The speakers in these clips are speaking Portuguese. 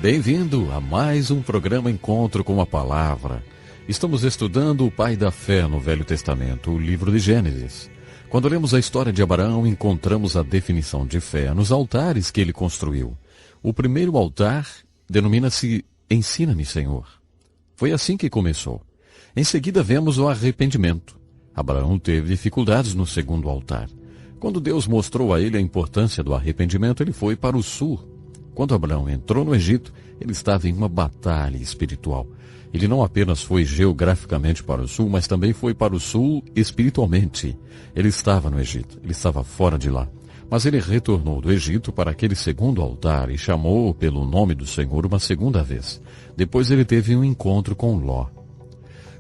Bem-vindo a mais um programa Encontro com a Palavra. Estamos estudando o pai da fé no Velho Testamento, o livro de Gênesis. Quando lemos a história de Abraão, encontramos a definição de fé nos altares que ele construiu. O primeiro altar denomina-se Ensina-me, Senhor. Foi assim que começou. Em seguida vemos o arrependimento. Abraão teve dificuldades no segundo altar. Quando Deus mostrou a ele a importância do arrependimento, ele foi para o sul. Quando Abraão entrou no Egito, ele estava em uma batalha espiritual. Ele não apenas foi geograficamente para o sul, mas também foi para o sul espiritualmente. Ele estava no Egito, ele estava fora de lá. Mas ele retornou do Egito para aquele segundo altar e chamou pelo nome do Senhor uma segunda vez. Depois ele teve um encontro com Ló.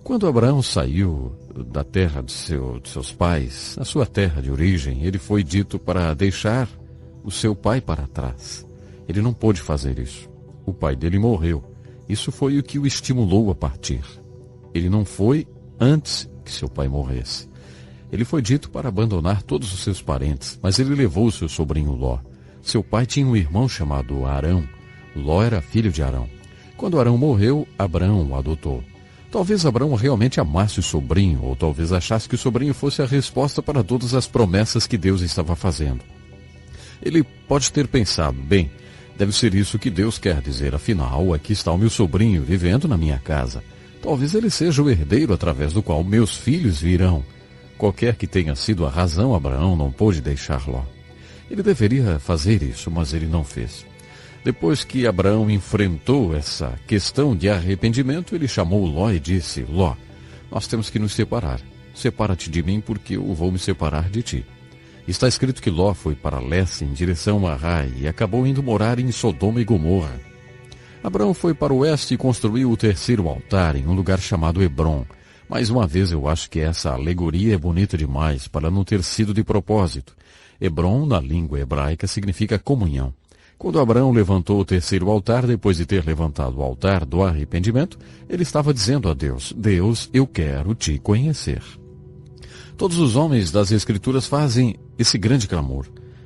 Quando Abraão saiu da terra de seus pais, na sua terra de origem, ele foi dito para deixar o seu pai para trás. Ele não pôde fazer isso. O pai dele morreu. Isso foi o que o estimulou a partir. Ele não foi antes que seu pai morresse. Ele foi dito para abandonar todos os seus parentes, mas ele levou o seu sobrinho Ló. Seu pai tinha um irmão chamado Arão. Ló era filho de Arão. Quando Arão morreu, Abraão o adotou. Talvez Abraão realmente amasse o sobrinho, ou talvez achasse que o sobrinho fosse a resposta para todas as promessas que Deus estava fazendo. Ele pode ter pensado, bem, deve ser isso que Deus quer dizer, afinal, aqui está o meu sobrinho vivendo na minha casa. Talvez ele seja o herdeiro através do qual meus filhos virão. Qualquer que tenha sido a razão, Abraão não pôde deixar Ló. Ele deveria fazer isso, mas ele não fez. Depois que Abraão enfrentou essa questão de arrependimento, ele chamou Ló e disse, Ló, nós temos que nos separar. Separa-te de mim porque eu vou me separar de ti. Está escrito que Ló foi para leste em direção a Rai e acabou indo morar em Sodoma e Gomorra. Abraão foi para o oeste e construiu o terceiro altar em um lugar chamado Hebrom. Mais uma vez eu acho que essa alegoria é bonita demais para não ter sido de propósito. Hebrom, na língua hebraica, significa comunhão. Quando Abraão levantou o terceiro altar, depois de ter levantado o altar do arrependimento, ele estava dizendo a Deus, Deus, eu quero te conhecer. Todos os homens das Escrituras fazem esse grande clamor,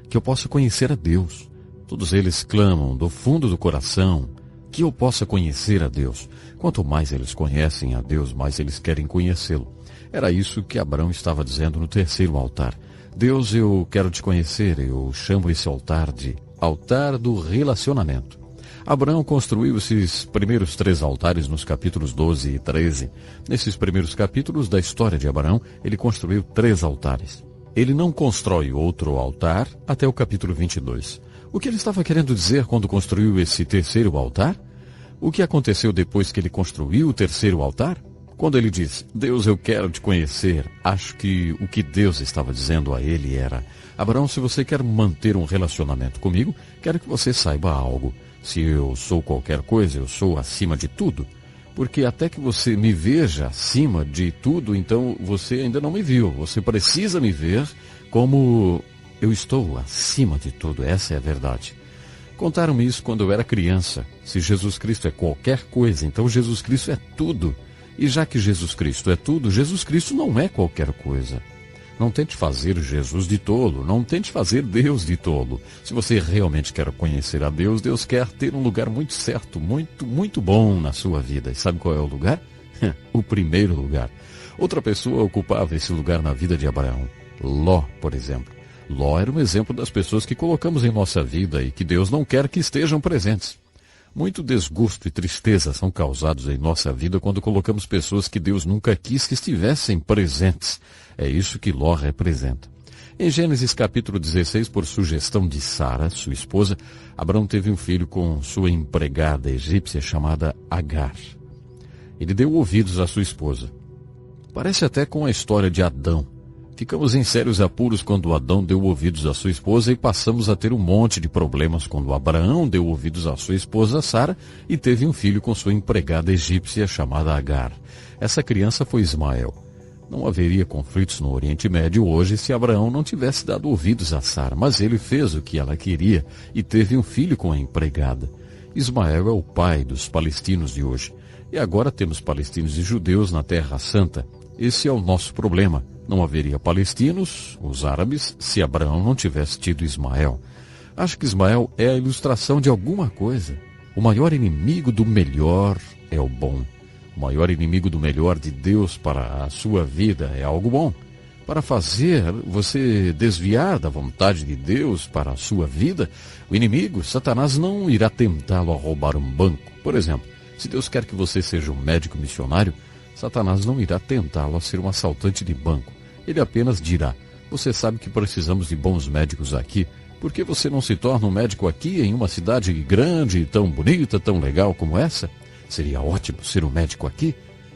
que eu possa conhecer a Deus. Todos eles clamam do fundo do coração, que eu possa conhecer a Deus. Quanto mais eles conhecem a Deus, mais eles querem conhecê-lo. Era isso que Abraão estava dizendo no terceiro altar. Deus, eu quero te conhecer, eu chamo esse altar de altar do relacionamento. Abraão construiu esses primeiros 3 altares nos capítulos 12 e 13. Nesses primeiros capítulos da história de Abraão, ele construiu 3 altares. Ele não constrói outro altar até o capítulo 22. O que ele estava querendo dizer quando construiu esse terceiro altar? O que aconteceu depois que ele construiu o terceiro altar? Quando ele diz, Deus, eu quero te conhecer, acho que o que Deus estava dizendo a ele era, Abraão, se você quer manter um relacionamento comigo, quero que você saiba algo. Se eu sou qualquer coisa, eu sou acima de tudo. Porque até que você me veja acima de tudo, então você ainda não me viu. Você precisa me ver como eu estou acima de tudo. Essa é a verdade. Contaram-me isso quando eu era criança. Se Jesus Cristo é qualquer coisa, então Jesus Cristo é tudo. E já que Jesus Cristo é tudo, Jesus Cristo não é qualquer coisa. Não tente fazer Jesus de tolo, não tente fazer Deus de tolo. Se você realmente quer conhecer a Deus, Deus quer ter um lugar muito certo, muito bom na sua vida. E sabe qual é o lugar? O primeiro lugar. Outra pessoa ocupava esse lugar na vida de Abraão. Ló, por exemplo. Ló era um exemplo das pessoas que colocamos em nossa vida e que Deus não quer que estejam presentes. Muito desgosto e tristeza são causados em nossa vida quando colocamos pessoas que Deus nunca quis que estivessem presentes. É isso que Ló representa. Em Gênesis capítulo 16, por sugestão de Sara, sua esposa, Abraão teve um filho com sua empregada egípcia chamada Agar. Ele deu ouvidos à sua esposa. Parece até com a história de Adão. Ficamos em sérios apuros quando Adão deu ouvidos à sua esposa e passamos a ter um monte de problemas quando Abraão deu ouvidos à sua esposa Sara e teve um filho com sua empregada egípcia chamada Agar. Essa criança foi Ismael. Não haveria conflitos no Oriente Médio hoje se Abraão não tivesse dado ouvidos a Sara, mas ele fez o que ela queria e teve um filho com a empregada. Ismael é o pai dos palestinos de hoje. E agora temos palestinos e judeus na Terra Santa. Esse é o nosso problema. Não haveria palestinos, os árabes, se Abraão não tivesse tido Ismael. Acho que Ismael é a ilustração de alguma coisa. O maior inimigo do melhor é o bom. O maior inimigo do melhor de Deus para a sua vida é algo bom. Para fazer você desviar da vontade de Deus para a sua vida, o inimigo, Satanás, não irá tentá-lo a roubar um banco. Por exemplo, se Deus quer que você seja um médico missionário, Satanás não irá tentá-lo a ser um assaltante de banco. Ele apenas dirá: você sabe que precisamos de bons médicos aqui. Por que você não se torna um médico aqui em uma cidade grande, tão bonita, tão legal como essa? Seria ótimo ser um médico aqui?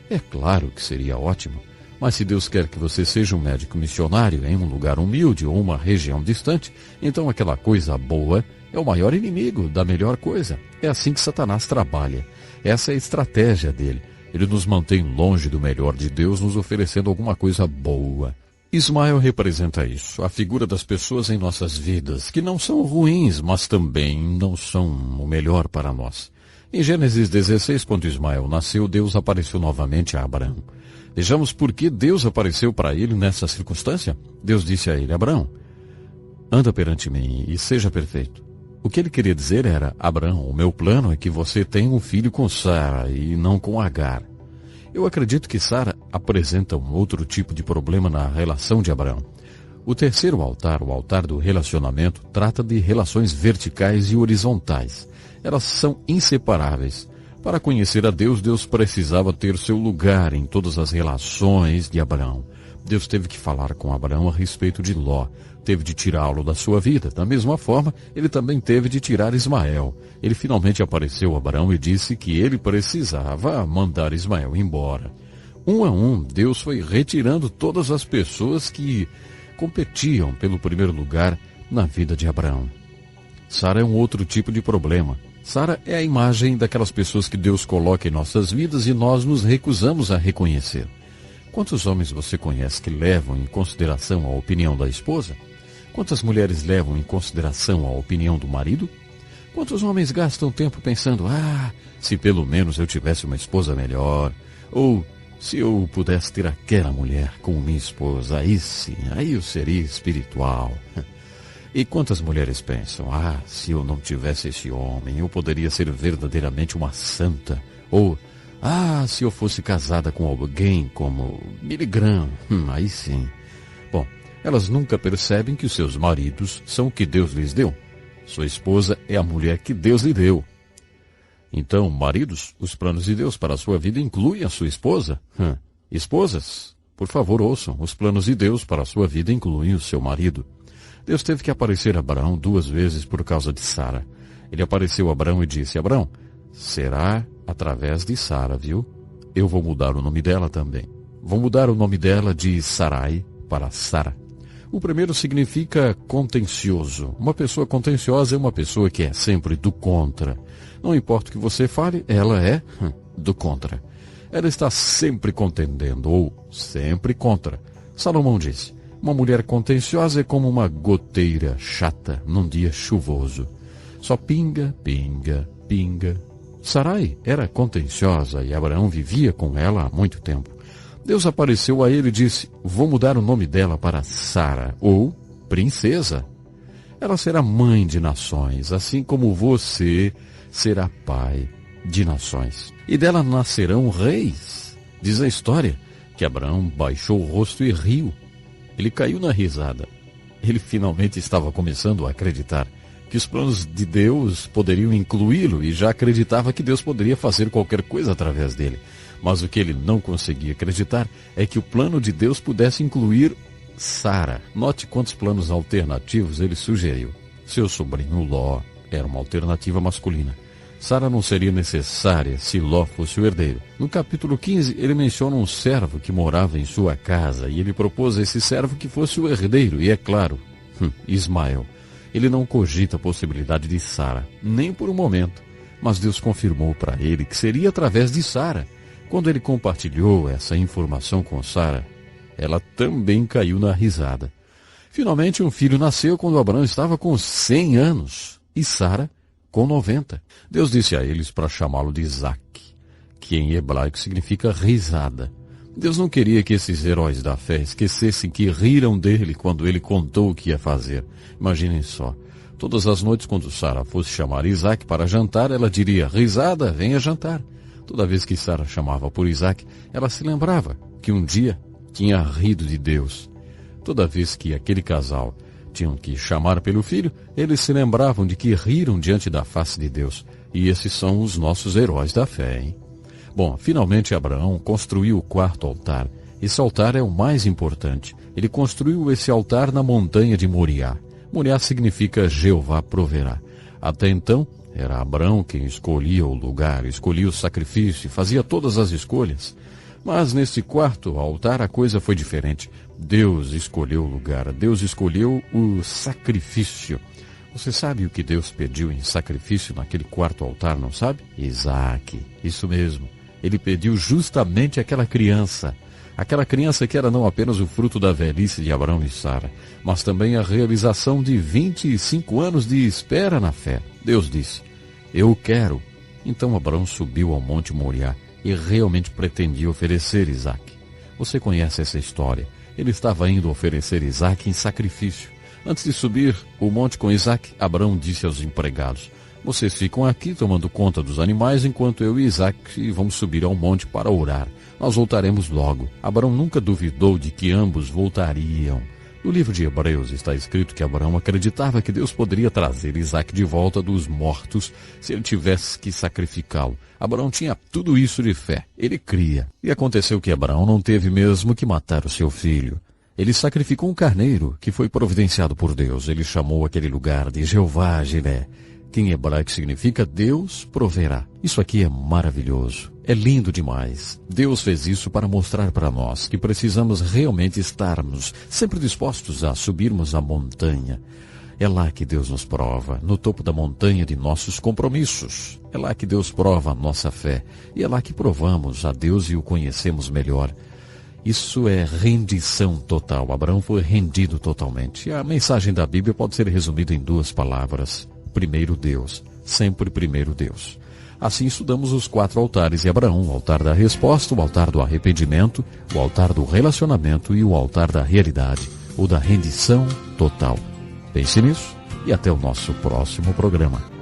É claro que seria ótimo. Mas se Deus quer que você seja um médico missionário em um lugar humilde ou uma região distante, então aquela coisa boa é o maior inimigo da melhor coisa. É assim que Satanás trabalha. Essa é a estratégia dele. Ele nos mantém longe do melhor de Deus, nos oferecendo alguma coisa boa. Ismael representa isso, a figura das pessoas em nossas vidas, que não são ruins, mas também não são o melhor para nós. Em Gênesis 16, quando Ismael nasceu, Deus apareceu novamente a Abraão. Vejamos por que Deus apareceu para ele nessa circunstância. Deus disse a ele: Abraão, anda perante mim e seja perfeito. O que ele queria dizer era: Abraão, o meu plano é que você tenha um filho com Sara e não com Agar. Eu acredito que Sara apresenta um outro tipo de problema na relação de Abraão. O terceiro altar, o altar do relacionamento, trata de relações verticais e horizontais. Elas são inseparáveis. Para conhecer a Deus, Deus precisava ter seu lugar em todas as relações de Abraão. Deus teve que falar com Abraão a respeito de Ló. Teve de tirá-lo da sua vida. Da mesma forma, ele também teve de tirar Ismael. Ele finalmente apareceu a Abraão e disse que ele precisava mandar Ismael embora. Um a um, Deus foi retirando todas as pessoas que competiam pelo primeiro lugar na vida de Abraão. Sara é um outro tipo de problema. Sara é a imagem daquelas pessoas que Deus coloca em nossas vidas e nós nos recusamos a reconhecer. Quantos homens você conhece que levam em consideração a opinião da esposa? Quantas mulheres levam em consideração a opinião do marido? Quantos homens gastam tempo pensando: se pelo menos eu tivesse uma esposa melhor, ou se eu pudesse ter aquela mulher como minha esposa, aí sim, aí eu seria espiritual. E quantas mulheres pensam: se eu não tivesse esse homem, eu poderia ser verdadeiramente uma santa, ou se eu fosse casada com alguém como Billy Graham, aí sim. Bom, elas nunca percebem que os seus maridos são o que Deus lhes deu. Sua esposa é a mulher que Deus lhe deu. Então, maridos, os planos de Deus para a sua vida incluem a sua esposa. Esposas, por favor, ouçam, os planos de Deus para a sua vida incluem o seu marido. Deus teve que aparecer a Abraão 2 vezes por causa de Sara. Ele apareceu a Abraão e disse: Abraão, será através de Sara, viu? Eu vou mudar o nome dela também. Vou mudar o nome dela de Sarai para Sara. O primeiro significa contencioso. Uma pessoa contenciosa é uma pessoa que é sempre do contra. Não importa o que você fale, ela é do contra. Ela está sempre contendendo ou sempre contra. Salomão disse: uma mulher contenciosa é como uma goteira chata num dia chuvoso. Só pinga, pinga, pinga. Sarai era contenciosa e Abraão vivia com ela há muito tempo. Deus apareceu a ele e disse: vou mudar o nome dela para Sara, ou princesa. Ela será mãe de nações, assim como você será pai de nações. E dela nascerão reis. Diz a história que Abraão baixou o rosto e riu. Ele caiu na risada. Ele finalmente estava começando a acreditar que os planos de Deus poderiam incluí-lo e já acreditava que Deus poderia fazer qualquer coisa através dele. Mas o que ele não conseguia acreditar é que o plano de Deus pudesse incluir Sara. Note quantos planos alternativos ele sugeriu. Seu sobrinho Ló era uma alternativa masculina. Sara não seria necessária se Ló fosse o herdeiro. No capítulo 15, ele menciona um servo que morava em sua casa e ele propôs a esse servo que fosse o herdeiro. E é claro, Ismael. Ele não cogita a possibilidade de Sara, nem por um momento. Mas Deus confirmou para ele que seria através de Sara. Quando ele compartilhou essa informação com Sara, ela também caiu na risada. Finalmente, um filho nasceu quando Abraão estava com 100 anos e Sara com 90. Deus disse a eles para chamá-lo de Isaac, que em hebraico significa risada. Deus não queria que esses heróis da fé esquecessem que riram dele quando ele contou o que ia fazer. Imaginem só. Todas as noites, quando Sara fosse chamar Isaac para jantar, ela diria: risada, venha jantar. Toda vez que Sara chamava por Isaac, ela se lembrava que um dia tinha rido de Deus. Toda vez que aquele casal tinham que chamar pelo filho, eles se lembravam de que riram diante da face de Deus. E esses são os nossos heróis da fé, hein? Bom, finalmente Abraão construiu o quarto altar. Esse altar é o mais importante. Ele construiu esse altar na montanha de Moriá. Moriá significa Jeová proverá. Até então, era Abraão quem escolhia o lugar, escolhia o sacrifício, fazia todas as escolhas. Mas neste quarto altar a coisa foi diferente. Deus escolheu o lugar, Deus escolheu o sacrifício. Você sabe o que Deus pediu em sacrifício naquele quarto altar, não sabe? Isaac, isso mesmo. Ele pediu justamente aquela criança que era não apenas o fruto da velhice de Abraão e Sara, mas também a realização de 25 anos de espera na fé. Deus disse: eu quero. Então Abraão subiu ao Monte Moriá e realmente pretendia oferecer Isaac. Você conhece essa história. Ele estava indo oferecer Isaac em sacrifício. Antes de subir o monte com Isaac, Abraão disse aos empregados: vocês ficam aqui tomando conta dos animais enquanto eu e Isaac vamos subir ao monte para orar. Nós voltaremos logo. Abraão nunca duvidou de que ambos voltariam. No livro de Hebreus está escrito que Abraão acreditava que Deus poderia trazer Isaac de volta dos mortos se ele tivesse que sacrificá-lo. Abraão tinha tudo isso de fé. Ele cria. E aconteceu que Abraão não teve mesmo que matar o seu filho. Ele sacrificou um carneiro que foi providenciado por Deus. Ele chamou aquele lugar de Jeová Jiré, que em hebraico significa Deus proverá. Isso aqui é maravilhoso. É lindo demais. Deus fez isso para mostrar para nós que precisamos realmente estarmos sempre dispostos a subirmos a montanha. É lá que Deus nos prova, no topo da montanha de nossos compromissos. É lá que Deus prova a nossa fé. E é lá que provamos a Deus e o conhecemos melhor. Isso é rendição total. Abraão foi rendido totalmente. A mensagem da Bíblia pode ser resumida em 2 palavras. Primeiro Deus. Sempre primeiro Deus. Assim estudamos os 4 altares de Abraão: o altar da resposta, o altar do arrependimento, o altar do relacionamento e o altar da realidade, ou da rendição total. Pense nisso e até o nosso próximo programa.